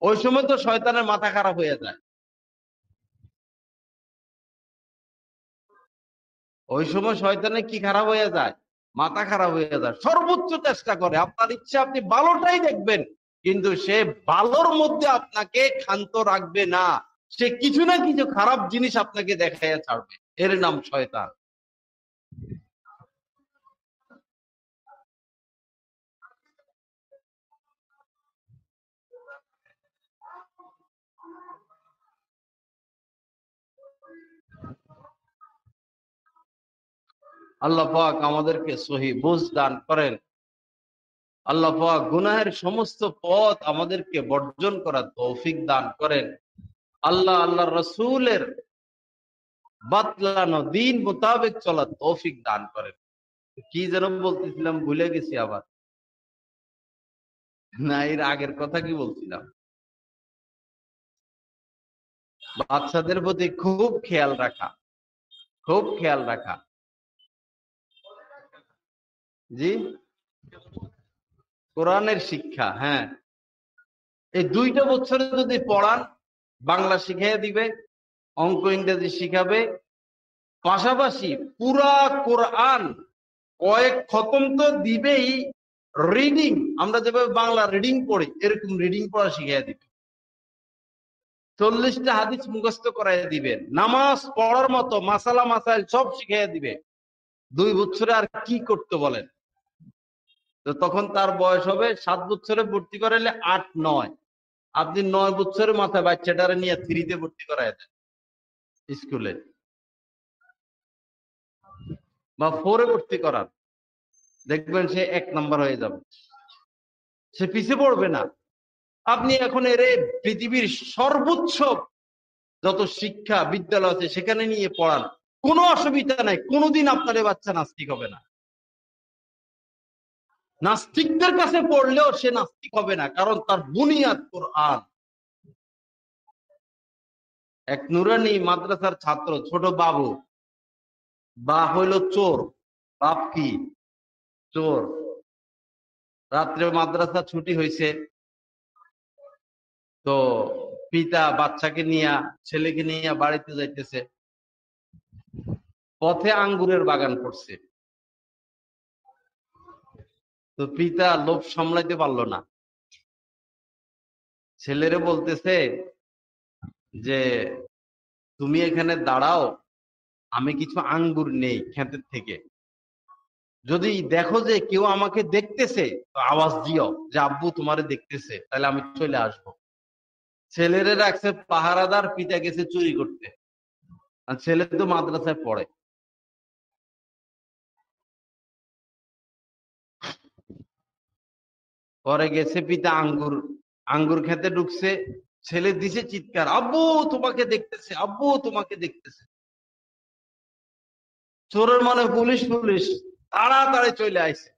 ওই সময় তো শয়তানের মাথা খারাপ হয়ে যায়। ওই সময় শয়তানের কি খারাপ হয়ে যায়? মাথা খারাপ হয়ে যায়। সর্বোচ্চ চেষ্টা করে, আপনার ইচ্ছে আপনি ভালোটাই দেখবেন, কিন্তু সে ভালোর মধ্যে আপনাকে ক্ষান্ত রাখবে না। সে কিছু না কিছু খারাপ জিনিস আপনাকে দেখাইয়া ছাড়বে। এর নাম শয়তান। আল্লাহ পাক আমাদেরকে সহি বুঝ দান করেন। আল্লাহ পাক গুনাহের সমস্ত পথ আমাদেরকে বর্জন করার তৌফিক দান করেন। আল্লাহ রসুলের বাতলানো দিন মোতাবেক চলার তৌফিক দান করেন। কি যেন বলতেছিলাম, ভুলে গেছি আবার। না, এর আগের কথা কি বলছিলাম? বাচ্চাদের প্রতি খুব খেয়াল রাখা, খুব খেয়াল রাখা। জি, কোরআনের শিক্ষা। হ্যাঁ, এই 2টা বছরে যদি পড়ান, বাংলা শিখিয়ে দিবে, অঙ্ক ইংরেজি শিখাবে, পাশাপাশি পুরা কোরআন কয়েক খতম তো দিবেই। রিডিং, আমরা যেভাবে বাংলা রিডিং পড়ি, এরকম রিডিং পড়া শিখিয়ে দিবে। 40টা হাদিস মুখস্থ করাই দিবে। নামাজ পড়ার মতো মাসালা মাসাইল সব শিখিয়ে দিবে। 2 বছরে আর কি করতে বলেন? তো তখন তার বয়স হবে 7 বছরে ভর্তি করাইলে 8-9। আপনি 9 বছরের মাথায় বাচ্চাটারে নিয়ে 3-তে ভর্তি করাই দেন স্কুলে, বা 4-এ ভর্তি করান, দেখবেন সে 1 নাম্বার হয়ে যাবে, সে পিছিয়ে পড়বে না। আপনি এখন এর পৃথিবীর সর্বোচ্চ যত শিক্ষা বিদ্যালয় আছে সেখানে নিয়ে পড়ান, কোনো অসুবিধা নাই। কোনোদিন আপনার বাচ্চা নাস্তিক হবে না। নাস্তিকদের কাছে পড়লেও সে নাস্তিক হবে না, কারণ তার বুনিয়াদ কোরআন। এক নুরানি মাদ্রাসার ছাত্র, ছোট বাবু, বা হইল চোর। বাপ কি? চোর। রাত্রে মাদ্রাসা ছুটি হয়েছে, তো পিতা বাচ্চাকে নিয়ে, ছেলেকে নিয়ে বাড়িতে যাইতেছে। পথে আঙ্গুরের বাগান করছে, তো পিতা লোভ সামলাইতে পারলো না, ছেলেরে বলতেছে যে তুমি এখানে দাঁড়াও, আমি কিছু আঙ্গুর নেই ক্ষেতের থেকে, যদি দেখো যে কেউ আমাকে দেখতেছে তো আওয়াজ দিও যে আব্বু তোমারে দেখতেছে, তাহলে আমি চলে আসবো। ছেলেরে রাখছে পাহারাদার, পিতা গেছে চুরি করতে। আর ছেলে তো মাদ্রাসায় পড়ে। পরে গেছে পিতা, আঙ্গুর আঙ্গুর খেতে ঢুকছে, ছেলে দিছে চিৎকার, আব্বু তোমাকে দেখতেছে, আব্বু তোমাকে দেখতেছে। চোরের মনে পুলিশ পুলিশ, তাড়াতাড়ি চলে আইছে।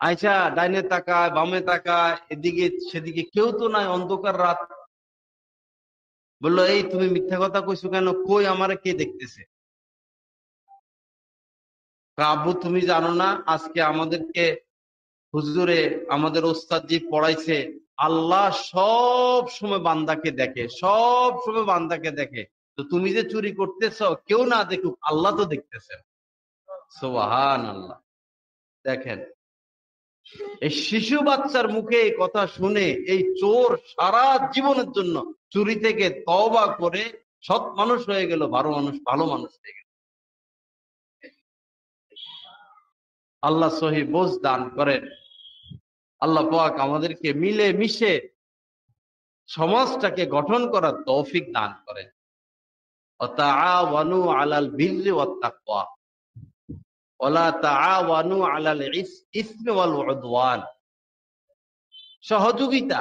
আইসা ডাইনে তাকায়, বামে তাকায়, এদিকে সেদিকে, কেউ তো নাই, অন্ধকার রাত। বললো, এই তুমি মিথ্যা কথা কইছো কেন? কই আমারে কে দেখতেছে? আব্বু তুমি জানো না, আজকে আমাদেরকে হুজুরে, আমাদের ওস্তাদ জি পড়াইছে, আল্লাহ সব সময় বান্দাকে দেখে, সব সময় বান্দাকে দেখে। তো তুমি যে চুরি করতেছ, কেউ না দেখুক, আল্লাহ তো দেখতেছেন। সুবহানাল্লাহ। দেখেন, এই শিশু বাচ্চার মুখে এই কথা শুনে এই চোর সারা জীবনের জন্য চুরি থেকে তওবা করে সৎ মানুষ হয়ে গেল, ভালো মানুষ হয়ে গেল। আল্লাহ সহি বোঝ দান করেন। আল্লাহ পাক আমাদেরকে মিলে মিশে সমাজটাকে গঠন করার তৌফিক দান করেন। তাআওয়ানু আলাল বিররি ওয়াত তাকওয়া ওয়ালা তাআওয়ানু আলাল ইসমি ওয়াল উদওয়ান। সহযোগিতা,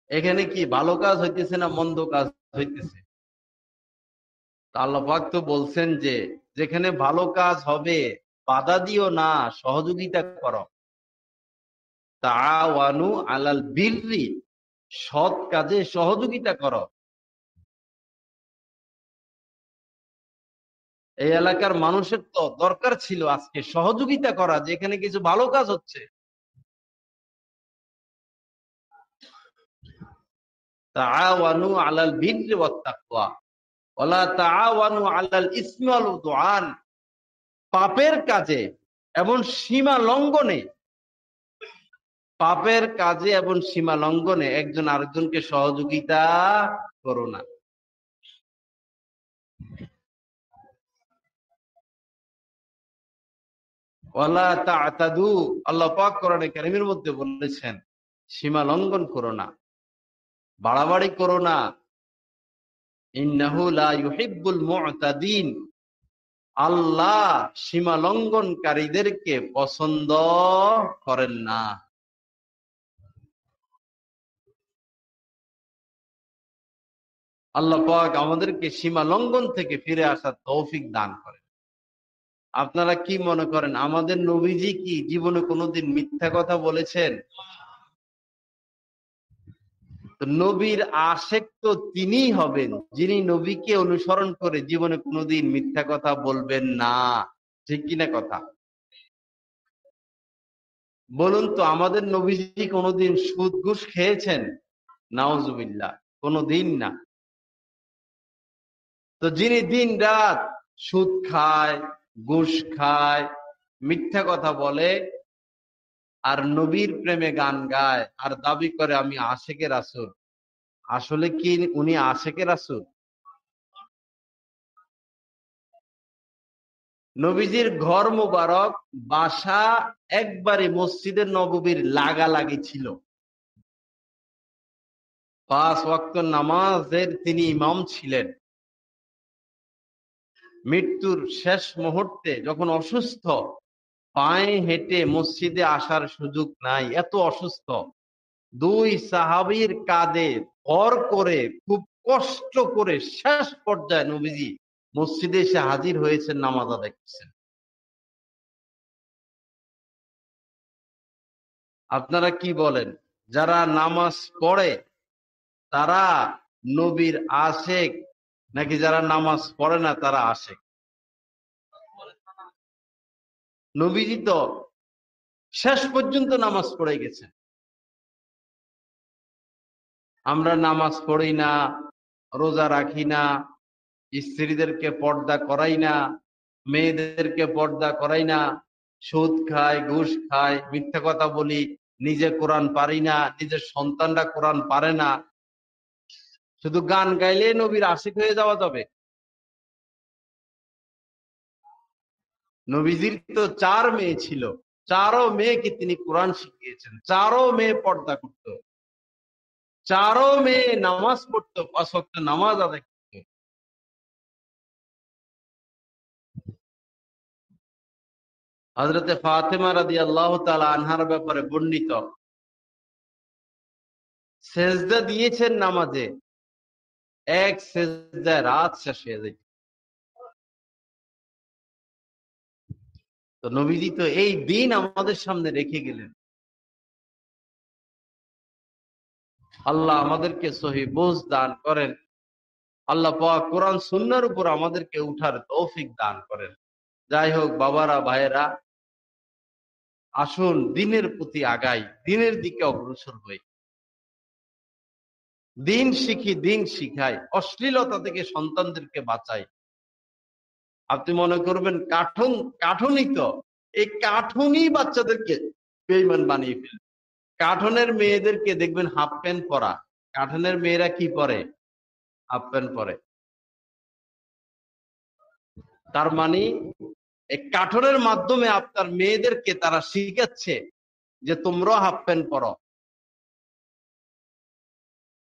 এখানে কি ভালো কাজ হইতেছে না মন্দ কাজ হইতেছে? আল্লাহ পাক তো বলছেন যে যেখানে ভালো কাজ হবে বাধা দিও না, সহযোগিতা করো। তাআওয়ানু আলাল বিররি, সৎ কাজে সহযোগিতা করো। এই এলাকার মানুষের তো দরকার ছিল আজকে সহযোগিতা করা, যে এখানে কিছু ভালো কাজ হচ্ছে। তাআওয়ানু আলাল বিররি ওয়াত তাকওয়া ওয়ালা তাআওয়ানু আলাল ইসমি ওয়াল উদওয়ান। পাপের কাজে এবং সীমা লঙ্ঘনে, পাপের কাজে এবং সীমা লঙ্ঘনে একজন আরেকজনকে সহযোগিতা করো না। ওয়ালা তা'তাদু, আল্লাহ পাক কোরআনে কারীমের মধ্যে বলেছেন সীমা লঙ্ঘন করো না, বাড়াবাড়ি করো না। ইন্নাহু লা ইউহিব্বুল মু'তাদিন, আল্লাহ সীমা লঙ্ঘনকারীদেরকে পছন্দ করেন না। আল্লাহ পাক আমাদেরকে সীমা লঙ্ঘন থেকে ফিরে আসার তৌফিক দান করেন। আপনারা কি মনে করেন আমাদের নবীজি কি জীবনে কোনোদিন মিথ্যা কথা বলেছেন? তো নবীর আশেক তো তিনিই হবেন যিনি নবীকে অনুসরণ করে জীবনে কোনোদিন মিথ্যা কথা বলবেন না। ঠিক কিনা কথা বলুন তো? আমাদের নবীজি কোনোদিন সুদ ঘুষ খেয়েছেন? নাউজুবিল্লাহ, কোনোদিন না। তো যিনি দিন রাত সুদ খায়, ঘুষ খায়, মিথ্যা কথা বলে, আর নবীর প্রেমে গান গায়, আর দাবি করে আমি আশেকে রাসূল, আসলে কি উনি আশেকে রাসূল? নবীজির ঘর মোবারক, বাসা একবারে মসজিদের নববীর লাগালাগি ছিল। 5 ওয়াক্ত নামাজের তিনি ইমাম ছিলেন। মৃত্যুর শেষ মুহূর্তে যখন অসুস্থ, পায়ে হেঁটে মসজিদে আসার সুযোগ নাই, এত অসুস্থ, 2 সাহাবীর কাঁধে ভর করে খুব কষ্ট করে শেষ পর্যায়ে নবীজি মসজিদে এসে হাজির হয়েছেন, নামাজ আদায় করছেন। আপনারা কি বলেন, যারা নামাজ পড়ে তারা নবীর আশেক, নাকি যারা নামাজ পড়ে না তারা আশেক? নবীজি তো শেষ পর্যন্ত নামাজ পড়ে গেছেন। আমরা নামাজ পড়ি না, রোজা রাখি না, স্ত্রীদেরকে পর্দা করাই না, মেয়েদেরকে পর্দা করাই না, সুদ খাই, ঘুষ খাই, মিথ্যা কথা বলি, নিজে কোরআন পারি না, নিজের সন্তানরা কোরআন পারে না। শুধু গান গাইলে নবীর আশিক হয়ে যাওয়া যাবে? নবীজির তো 4 মেয়ে ছিল, 4 মেয়েকে তিনি কোরআন শিখিয়েছেন, 4 মেয়ে পর্দা করত, 4 মেয়ে নামাজ পড়তো, 5 ওয়াক্ত নামাজ আদায় করতো। হযরতে ফাতেমা রাদিয়াল্লাহু তাআলা আনহার ব্যাপারে বর্ণিত, সেজদা দিয়েছেন নামাজে, এক সেজদায় রাত শেষ হয়ে যায়। তো নবীজি তো এই দিন আমাদের সামনে রেখে গেলেন। আল্লাহ আমাদেরকে সহি বুঝ দান করেন। আল্লাহ পাক কোরআন সুন্নাহর উপর আমাদেরকে উঠার তৌফিক দান করেন। যাই হোক বাবারা, ভাইয়েরা, আসুন দিনের প্রতি আগাই, দিনের দিকে অগ্রসর হই, দিন শিখি, দিন শিখাই, অশ্লীলতা থেকে সন্তানদেরকে বাঁচাই। আপনি মনে করবেন কাঠুনই তো, এই কাঠুনই বাচ্চাদেরকে বেঈমান বানিয়ে ফেলে। কাঠনের মেয়েদেরকে দেখবেন হাফ প্যান্ট পরা, কাঠনের মেয়েরা কি পরে? হাফ প্যান্ট পরে। তার মানে এই কাঠনের মাধ্যমে আপনার মেয়েদেরকে তারা শিখাচ্ছে যে তোমরা হাফ প্যান্ট পরো।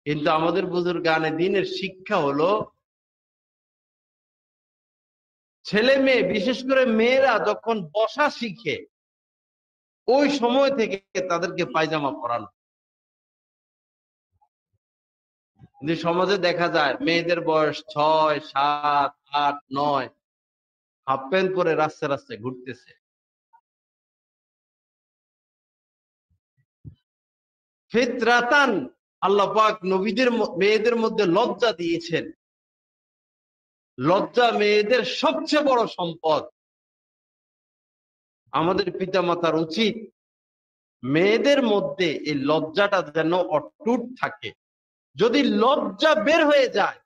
কিন্তু আমাদের বুজুর্গানে দিনের শিক্ষা হলো ছেলে মেয়ে, বিশেষ করে মেয়েরা যখন বসা শিখে ওই সময় থেকে তাদেরকে পায়জামা পরানো। কিন্তু সমাজে দেখা যায় মেয়েদের বয়স 6, 7, 8, 9, হাফ প্যান্ট পরে রাস্তায় রাস্তায় ঘুরতেছে। ফিতরাতান, আল্লাহ পাক নবীদের মেয়েদের মধ্যে লজ্জা দিয়েছেন। লজ্জা মেয়েদের সবচেয়ে বড় সম্পদ। আমাদের পিতামাতার উচিত মেয়েদের মধ্যে এই লজ্জাটা যেন অটুট থাকে। যদি লজ্জা বের হয়ে যায়,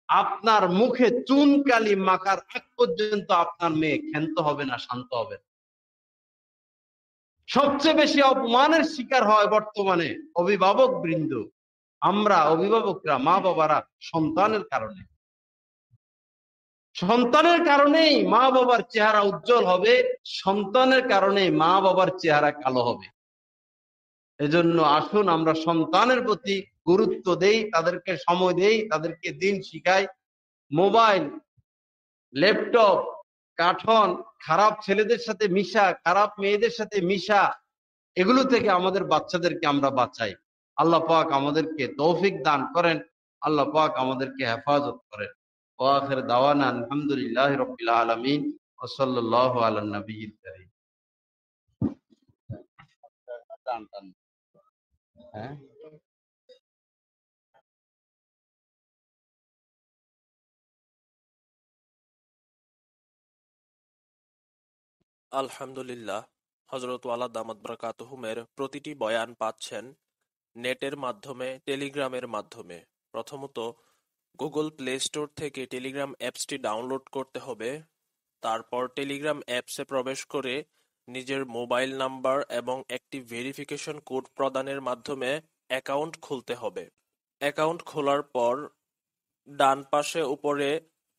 আপনার মুখে চুন কালি মাখার আগ পর্যন্ত আপনার মেয়ে ক্ষান্ত হবে না, শান্ত হবে না। সবচেয়ে বেশি অপমানের শিকার হয় বর্তমানে অভিভাবক বৃন্দ। আমরা অভিভাবকরা, মা বাবারা সন্তানের কারণে। সন্তানের কারণেই মা বাবার চেহারা উজ্জ্বল হবে, সন্তানের কারণে মা বাবার চেহারা কালো হবে। এজন্য আসুন আমরা সন্তানের প্রতি গুরুত্ব দেই, তাদেরকে সময় দেই, তাদেরকে দিন শিখাই। মোবাইল, ল্যাপটপ, কার্টুন, খারাপ ছেলেদের সাথে মিশা, খারাপ মেয়েদের সাথে মিশা, এগুলো থেকে আমাদের বাচ্চাদেরকে আমরা বাঁচাই। আল্লাহ পাক আমাদেরকে তৌফিক দান করেন, আল্লাহ পাক আমাদেরকে হেফাজত করেন। ওয়া আখির দাওয়ানা আলহামদুলিল্লাহি রাব্বিল আলামিন ওয়া সাল্লাল্লাহু আলা নবিয়্যিল কারীম। হ্যাঁ, আলহামদুলিল্লাহ, হযরত ওয়ালা দামাত বারাকাতুহুমের প্রতিটি বয়ান পাচ্ছেন নেটের মাধ্যমে, টেলিগ্রামের মাধ্যমে। প্রথমত গুগল প্লে স্টোর থেকে টেলিগ্রাম অ্যাপসটি ডাউনলোড করতে হবে। তারপর টেলিগ্রাম অ্যাপসে প্রবেশ করে নিজের মোবাইল নাম্বার এবং একটি ভেরিফিকেশন কোড প্রদানের মাধ্যমে অ্যাকাউন্ট খুলতে হবে। অ্যাকাউন্ট খোলার পর ডান পাশে উপরে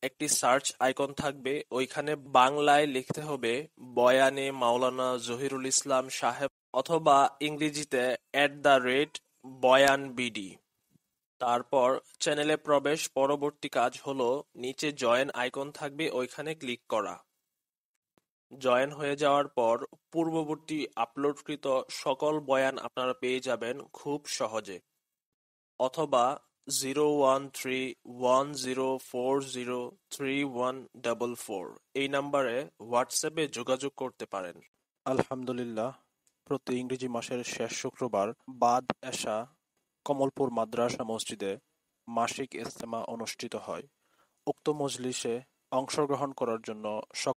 একটি সার্চ আইকন থাকবে, ওইখানে বাংলায় লিখতে হবে বয়ানে মাওলানা জহিরুল ইসলাম সাহেব, অথবা ইংরেজিতে @বয়ানবিডি। তারপর চ্যানেলে প্রবেশ। পরবর্তী কাজ হলো নিচে জয়েন আইকন থাকবে, ওইখানে ক্লিক করা। জয়েন হয়ে যাওয়ার পর পূর্ববর্তী আপলোডকৃত সকল বয়ান আপনারা পেয়ে যাবেন খুব সহজে। অথবা 01310403144 এই নাম্বারে হোয়াটসঅ্যাপে যোগাযোগ করতে পারেন। আলহামদুলিল্লাহ, প্রতি ইংরেজি মাসের শেষ শুক্রবার বাদ এশা কমলপুর মাদ্রাসা মসজিদে মাসিক ইজতেমা অনুষ্ঠিত হয়। উক্ত মজলিসে অংশগ্রহণ করার জন্য